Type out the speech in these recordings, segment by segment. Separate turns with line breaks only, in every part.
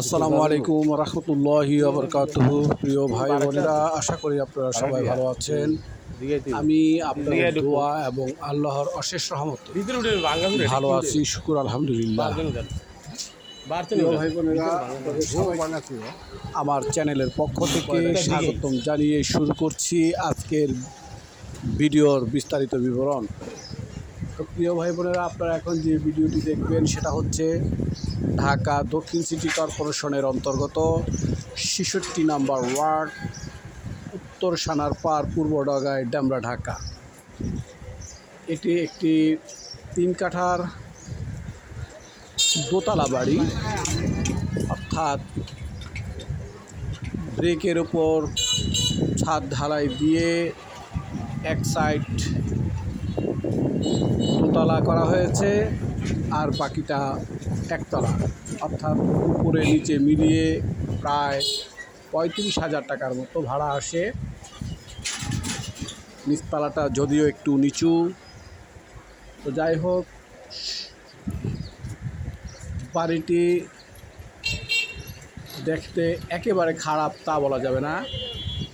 আসসালামু আলাইকুম রহমতুল্লাহি বারাকাতুহু। প্রিয় ভাই বোনেরা, আশা করি আপনারা সবাই ভালো আছেন। আমি আপনাদের দোয়া এবং আল্লাহর অশেষ রহমতে ভালো আছি, শুকুর আলহামদুলিল্লাহ। প্রিয় ভাই বোনেরা, আমার চ্যানেলের পক্ষ থেকে স্বাগতম জানিয়ে শুরু করছি আজকের ভিডিওর বিস্তারিত বিবরণ। তো প্রিয় ভাই বোনেরা, আপনারা এখন যে ভিডিওটি দেখবেন সেটা হচ্ছে ঢাকা দক্ষিণ সিটি কর্পোরেশনের অন্তর্গত ৬৬ নম্বর ওয়ার্ড, উত্তর সানারপাড়, পূর্বডগায়, ডেমরা, ঢাকা। এটি একটি ৩ কাঠার দোতলা বাড়ি, অর্থাৎ ব্রেকের উপর ছাদ ঢালাই দিয়ে এক সাইড দোতলা করা হয়েছে আর বাকিটা একতলা, অর্থাৎ উপরে নিচে মিলিয়ে প্রায় ৩৫,০০০ টাকার মতো ভাড়া আসে। নিচতলাটা যদিও একটু নিচু, তো যাই হোক, বাড়িটি দেখতে একেবারে খারাপ তা বলা যাবে না,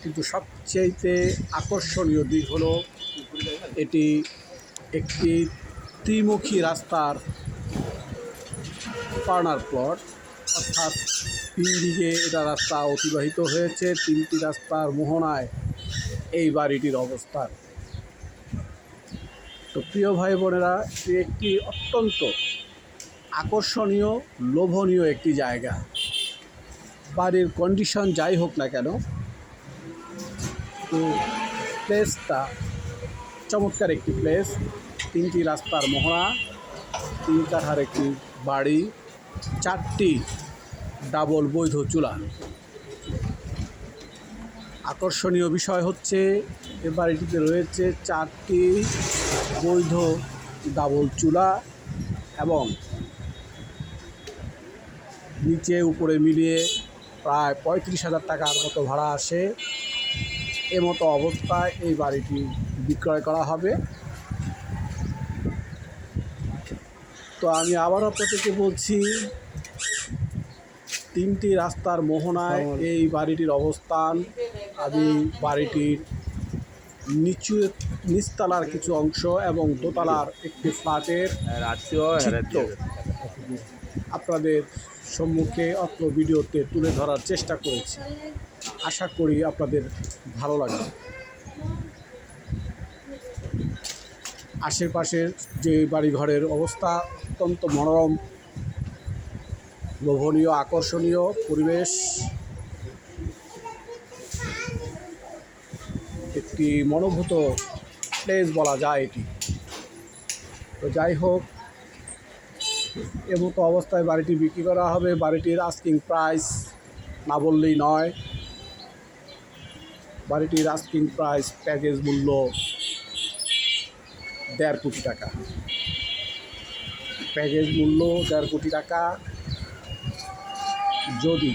কিন্তু সবচেয়ে আকর্ষণীয় দিক হলো এটি একটি ত্রিমুখী রাস্তার কর্নার প্লট, অর্থাৎ ৩ দিকে এটা রাস্তা অতিবাহিত হয়েছে। ৩টি রাস্তার মোহনায় এই বাড়িটির অবস্থান। তো প্রিয় ভাই বোনেরা, এটি একটি অত্যন্ত আকর্ষণীয়, লোভনীয় একটি জায়গা। বাড়ির কন্ডিশন যাই হোক না কেন, তো প্লেসটা চমৎকার একটি প্লেস। 3টি রাস্তার মোহনা, 3 কাঠার একটি বাড়ি, 4টি ডাবল বৈধ চুলা। আকর্ষণীয় বিষয় হচ্ছে এ বাড়িটিতে রয়েছে 4টি বৈধ ডাবল চুলা এবং নিচে উপরে মিলিয়ে প্রায় ৩৫,০০০ টাকার মতো ভাড়া আসে। এমতো অবস্থায় এই বাড়িটি বিক্রয় করা হবে। তো আমি আবার আপনাদেরকে বলছি, 3টি রাস্তার মোহনায় এই বাড়িটির অবস্থান। আমি বাড়িটির নিচতলার কিছু অংশ এবং দোতলার একটি ফ্ল্যাটের চিত্র আপনাদের সম্মুখে অত্র ভিডিওতে তুলে ধরার চেষ্টা করেছি। আশা করি আপনাদের ভালো লাগবে। আশেপাশের যে বাড়িঘরের অবস্থা অত্যন্ত মনোরম, লোভনীয়, আকর্ষণীয় পরিবেশ, একটি মনোভূত প্লেস বলা যায় এটি। তো যাই হোক, এমতো অবস্থায় বাড়িটি বিক্রি করা হবে। বাড়িটির আস্কিং প্রাইস না বললেই নয়। বাড়িটির আস্কিং প্রাইস, প্যাকেজ মূল্য ১.৫ কোটি টাকা। প্যাকেজ মূল্য ১.৫ কোটি টাকা। যদি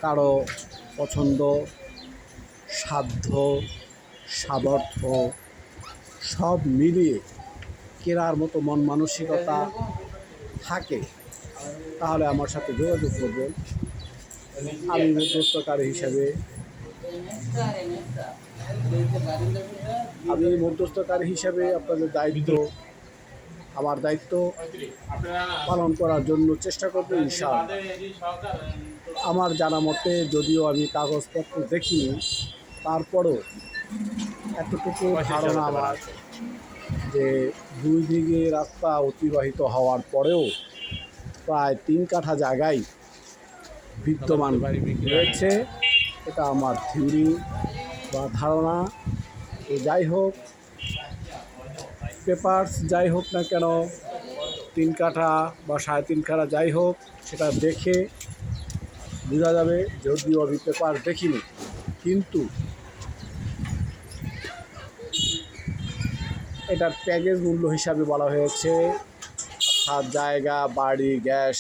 কারো পছন্দ, সাধ্য, সামর্থ্য সব মিলিয়ে কেনার মতো মন মানসিকতা থাকে, তাহলে আমার সাথে যোগাযোগ করবেন। আমি মধ্যস্থকারী হিসাবে আপনাদের আমার দায়িত্ব পালন করার জন্য চেষ্টা করবো ইনশাআল্লাহ। আমার জানা মতে, যদিও আমি কাগজপত্র দেখিনি, তারপরও এতটুকু ধারণা আমার যে 2 দিকে রাস্তা অতিবাহিত হওয়ার পরেও প্রায় 3 কাঠা জায়গায় বিদ্যমান রয়েছে। এটা আমার থিওরি বা ধারণা। তো যাই হোক, পেপারস যাই হোক না কেন, 3 কাঠা বা 3.5 কাঠা যাই হোক, সেটা দেখে বোঝা যাবে। যদিও আমি পেপার দেখিনি, কিন্তু এটার প্যাকেজ মূল্য হিসাবে বলা হয়েছে, অর্থাৎ জায়গা, বাড়ি, গ্যাস